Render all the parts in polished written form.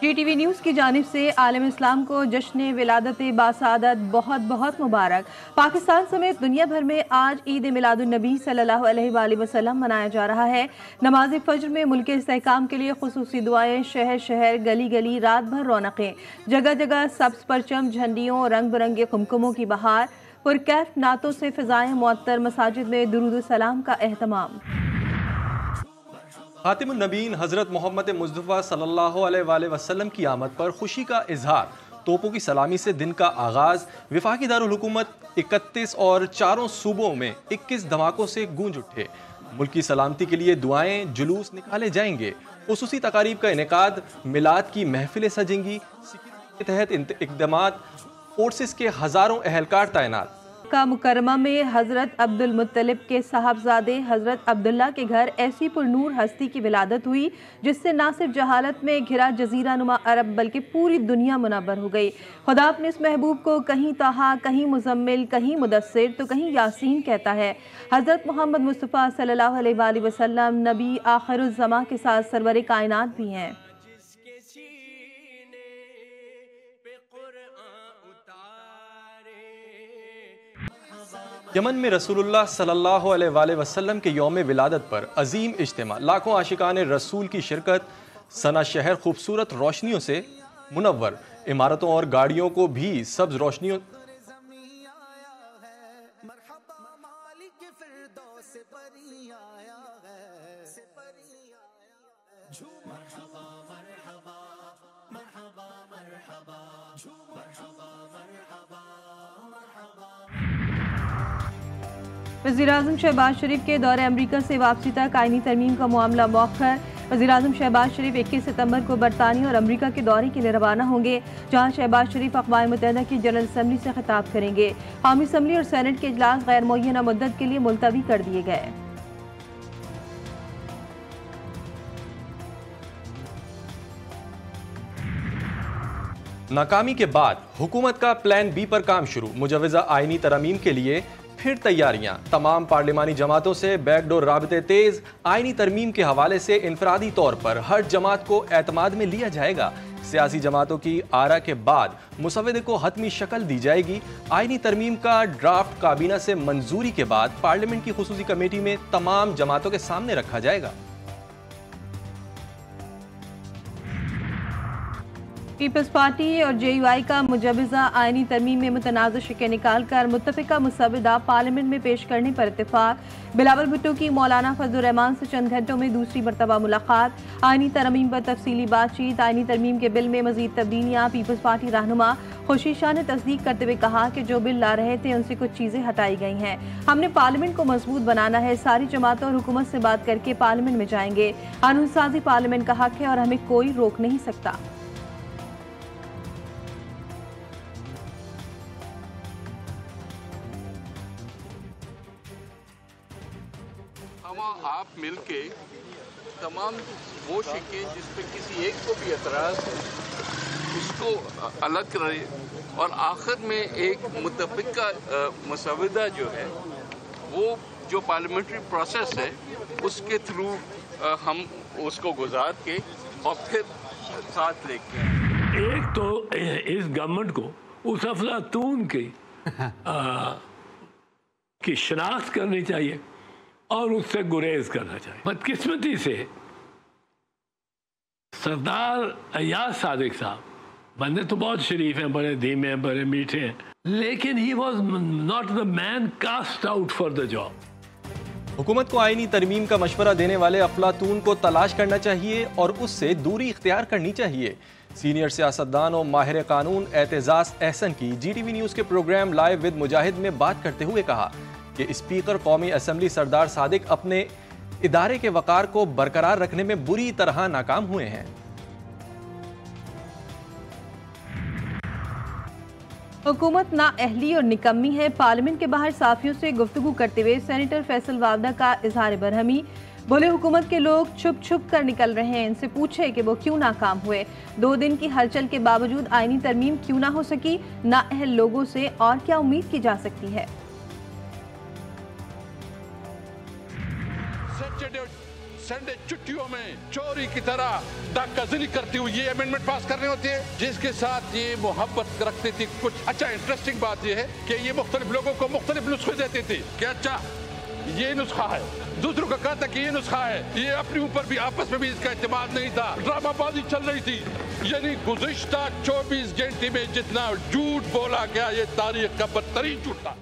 GTV news की जानिब से आलम इस्लाम को जश्न विलादत बासादत बहुत बहुत मुबारक। पाकिस्तान समेत दुनिया भर में आज ईद मिलादुन्नबी सल्लल्लाहु अलैहि वसल्लम मनाया जा रहा है। नमाज फज्र में मुल्क के इस्तेहकाम के लिए खुसूसी दुआएं, शहर शहर गली गली रात भर रौनकें, जगह जगह सब्ज परचम, झंडियों, रंग बिरंगे कुमकुमों की बहार, पुरकैफ नातों से फिजाएं मुअत्तर, मसाजिद में दुरूद सलाम का एहतमाम। खातिमुन नबीन हज़रत मोहम्मद मुस्तफ़ा सल्लल्लाहु अलैहि वसल्लम की आमद पर खुशी का इजहार, तोपों की सलामी से दिन का आगाज़। वफाकी दारुल हुकूमत 31 और चारों सूबों में 21 धमाकों से गूंज उठे। मुल्क की सलामती के लिए दुआएं, जुलूस निकाले जाएंगे। खुसूसी तकारीब का इनेकाद, मिलाद की महफिलें सजेंगी। सिक्योरिटी के तहत इक़दामात, फोर्सेस के हज़ारों एहलकार तैनात। मक्का मुकरमा में हज़रत अब्दुल मुत्तलिब के साहबजादे हज़रत अब्दुल्ला के घर ऐसी पुरनूर हस्ती की विलादत हुई जिससे न सिर्फ जहालत में घिरा जजीरा नुमा अरब बल्कि पूरी दुनिया मुनव्वर हो गई। खुदा अपने इस महबूब को कहीं ताहा, कहीं मुजम्मिल, कहीं मुदस्सिर तो कहीं यासीन कहता है। हज़रत मोहम्मद मुस्तफ़ा सल्लल्लाहु अलैहि वसल्लम नबी आखिरुज़्ज़मा के साथ सरवर कायनात भी हैं। यमन में रसूलुल्लाह सल्लल्लाहु अलैहि वसल्लम के यौम विलादत पर अजीम इज्तिमा, लाखों आशिकान रसूल की शिरकत। सना शहर खूबसूरत रोशनियों से मुनव्वर, इमारतों और गाड़ियों को भी सब्ज रोशनियों। वज़ीर-ए-आज़म शहबाज शरीफ के दौरे अमरीका से वापसी तक आईनी तरमीम का मामला मौखर। वज़ीर-ए-आज़म शहबाज शरीफ 21 सितंबर को बरतानिया और अमरीका के दौरे के लिए रवाना होंगे, जहां शहबाज शरीफ अक़वाम मुत्तहिदा की जनरल असम्बली से खिताब करेंगे। कौमी असम्बली और सेनेट के इजलास गैर मुअय्यना मुद्दत के लिए मुलतवी कर दिए गए। नाकामी के बाद हुकूमत का प्लान बी पर काम शुरू। मुजव्वज़ा आईनी तरमीम के लिए फिर तैयारियां। तमाम पार्लिमानी जमातों से बैकडोर राबते तेज। आईनी तरमीम के हवाले से इनफरादी तौर पर हर जमात को एतमाद में लिया जाएगा। सियासी जमातों की आरा के बाद मुसव्वदे को हतमी शक्ल दी जाएगी। आईनी तरमीम का ड्राफ्ट काबीना से मंजूरी के बाद पार्लियामेंट की खुसूसी कमेटी में तमाम जमातों के सामने रखा जाएगा। पीपल्स पार्टी और JUI का मुजव्वज़ा आईनी तरमीम में मुतनाज़ शिकें निकाल कर मुत्तफ़िका मुसव्वदा पार्लियामेंट में पेश करने पर इत्तेफाक। बिलावल भुट्टो की मौलाना फजलुर रहमान से चंद घंटों में दूसरी मरतबा मुलाकात। आईनी तरमीम पर तफसीली बातचीत। आईनी तरमीम के बिल में मजीद तब्दीलियाँ। पीपल्स पार्टी रहनुमा खुर्शीद शाह ने तस्दीक करते हुए कहा कि जो बिल ला रहे थे उनसे कुछ चीज़ें हटाई गई हैं। हमने पार्लियामेंट को मजबूत बनाना है। सारी जमातों और हुकूमत से बात करके पार्लियामेंट में जाएंगे। कानून साजी पार्लियामेंट का हक है और हमें कोई रोक नहीं सकता। आप मिलके तमाम वो शिकें जिस पे किसी एक को भी एतराज़ है उसको अलग करें और आखिर में एक मुत्तफ़िका मुसव्वदा जो है वो जो पार्लियामेंट्री प्रोसेस है उसके थ्रू हम उसको गुजार के और फिर साथ लेके एक तो इस गवर्नमेंट को उस अफलातून की शनाख्त करनी चाहिए और उससे गुरेज करना चाहिए। बदकिस्मती से सरदार अय्याज सादिक साहब बंदे तो बहुत शरीफ हैं, बड़े धीमे हैं, बड़े मीठे हैं, लेकिन he was not the man cast out for the job. हुकूमत को आईनी तरमीम का मशवरा देने वाले अफलातून को तलाश करना चाहिए और उससे दूरी इख्तियार करनी चाहिए। सीनियर सियासतदान और माहिर कानून एतजाज एहसन की GTV न्यूज़ के प्रोग्राम लाइव विद मुजाहिद में बात करते हुए कहा कि स्पीकर कौमी असम्बली सरदार सादिक अपने इदारे के वकार को बरकरार रखने में बुरी तरह नाकाम हुए हैं। हुकूमत नाअहली और निकम्मी है। पार्लियामेंट के बाहर साफियों से गुफ्तगू करते हुए सेनेटर फैसल वावदा का इजहार बरहमी। बोले हुकूमत के लोग छुप छुप कर निकल रहे हैं, इनसे पूछे कि वो क्यों नाकाम हुए। 2 दिन की हलचल के बावजूद आईनी तरमीम क्यों ना हो सकी। नाअहल लोगों से और क्या उम्मीद की जा सकती है। संडे छुट्टियों में चोरी की तरह डाकाज़नी करती हुई ये अमेंडमेंट पास करने होते हैं, जिसके साथ ये मोहब्बत रखती थी। कुछ अच्छा इंटरेस्टिंग बात ये है कि ये मुख्तलिफ लोगों को मुख्तलिफ नुस्खे देती थी कि अच्छा ये नुस्खा है, दूसरों का कहता कि ये नुस्खा है। ये अपने ऊपर भी आपस में भी इसका इत्तेमाद नहीं था, ड्रामाबाजी चल रही थी। यानी गुज़िश्ता 24 घंटे में जितना झूठ बोला गया, ये तारीख का बदतरीन झूठ था।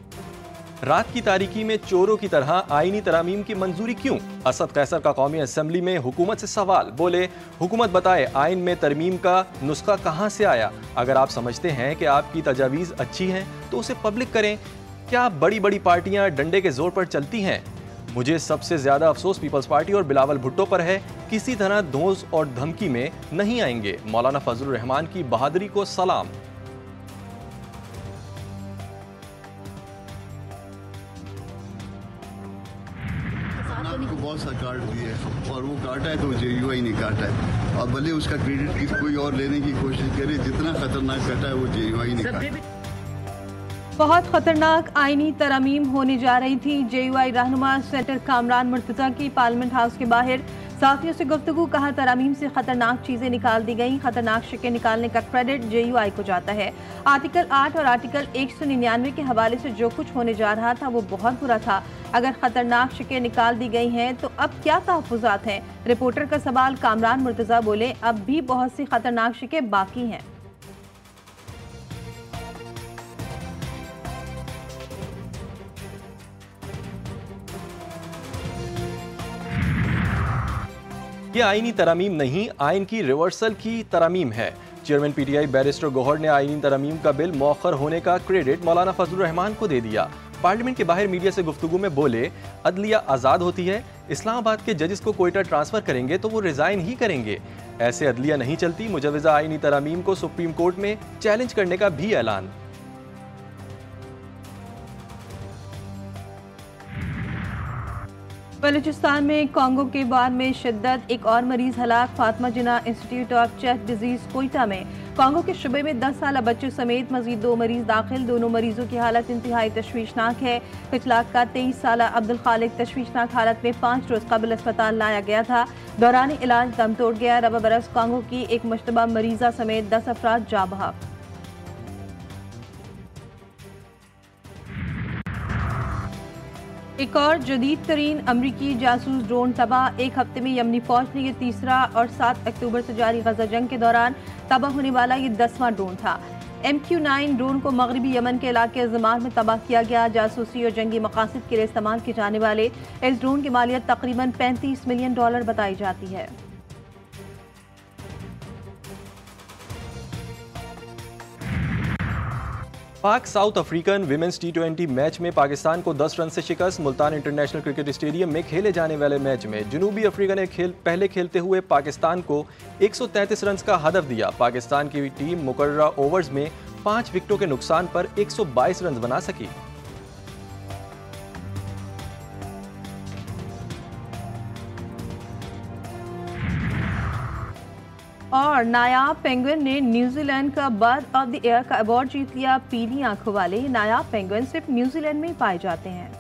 रात की तारीकी में चोरों की तरह आईनी तरामीम की मंजूरी क्यों? असद कैसर का कौमी असेंबली में हुकूमत से सवाल। बोले, हुकूमत बताए आइन में तरमीम का नुस्खा कहां से आया? अगर आप समझते हैं कि आपकी तजावीज़ अच्छी हैं तो उसे पब्लिक करें। क्या बड़ी बड़ी पार्टियां डंडे के जोर पर चलती हैं? मुझे सबसे ज्यादा अफसोस पीपल्स पार्टी और बिलावल भुट्टो पर है। किसी तरह धौंस और धमकी में नहीं आएंगे। मौलाना फजलुर रहमान की बहादुरी को सलाम। को बहुत सा काट दिया है और वो काटा है तो JUI ने काटा है, और भले उसका क्रेडिट कोई और लेने की कोशिश करे, जितना खतरनाक काटा है वो JUI ने काटा। बहुत खतरनाक आईनी तरामीम होने जा रही थी। JUI रहनुमा सेनेटर कामरान मुर्तजा की पार्लियामेंट हाउस के बाहर साथियों से गुफ्तगू। कहा, तरामीम से खतरनाक चीजें निकाल दी गई। खतरनाक शिकें निकालने का क्रेडिट JUI को जाता है। आर्टिकल 8 और आर्टिकल 199 के हवाले से जो कुछ होने जा रहा था वो बहुत बुरा था। अगर खतरनाक शिकें निकाल दी गई हैं तो अब क्या तहफ़्फ़ुज़ात हैं? रिपोर्टर का सवाल। कामरान मुर्तजा बोले, अब भी बहुत सी खतरनाक शिकें बाकी हैं। ये आईनी तरामीम नहीं, आइन की रिवर्सल की तरामीम है। चेयरमैन PTI बैरिस्टर गौहर ने आईनी तरामीम का बिल मौखर होने का क्रेडिट मौलाना फजलुर रहमान को दे दिया। पार्लियामेंट के बाहर मीडिया से गुफ्तगू में बोले, अदलिया आज़ाद होती है। इस्लामाबाद के जजेस को कोयटा ट्रांसफ़र करेंगे तो वो रिज़ाइन ही करेंगे। ऐसे अदलिया नहीं चलती। मुजवज़ा आईनी तरामीम को सुप्रीम कोर्ट में चैलेंज करने का भी ऐलान। बलूचिस्तान में कॉन्गो के बाद में शिद्दत, एक और मरीज हलाक। Fatima Jinnah institute of chest disease Quetta में कॉन्गो के शुबे में 10 साल बच्चे समेत मजीद 2 मरीज दाखिल। दोनों मरीजों की हालत इंतहाई तशवीशनाक है। पिछलाक का 23 साल अब्दुल खालिक तशवीशनाक हालत में 5 रोज कबल अस्पताल लाया गया था। दौरान इलाज दम तोड़ गया। रबा बरस कॉन्गो की एक मुश्तबा मरीजा समेत 10 अफराद जा बहक। एक और जदीद तरीन अमरीकी जासूस ड्रोन तबाह। एक हफ्ते में यमनी फौज ने यह तीसरा और 7 अक्टूबर से जारी गजा जंग के दौरान तबाह होने वाला ये 10वां ड्रोन था। MQ-9 ड्रोन को मगरबी यमन के इलाके ज़मार में तबाह किया गया। जासूसी और जंगी मकासद के लिए इस्तेमाल किए जाने वाले इस ड्रोन की मालियत तकरीबन $35 मिलियन बताई जाती है। पाक south African women's T20 match में पाकिस्तान को 10 रन से शिकस्त। मुल्तान इंटरनेशनल क्रिकेट स्टेडियम में खेले जाने वाले मैच में जनूबी अफ्रीका ने पहले खेलते हुए पाकिस्तान को 133 रन का हदफ दिया। पाकिस्तान की टीम मुकर्ररा ओवर्स में 5 विकेटों के नुकसान पर 122 रन बना सकी। और नायाब पेंगुइन ने न्यूजीलैंड का बर्ड ऑफ द ईयर का अवार्ड जीत लिया। पीली आंखों वाले नायाब पेंगुइन सिर्फ न्यूजीलैंड में ही पाए जाते हैं।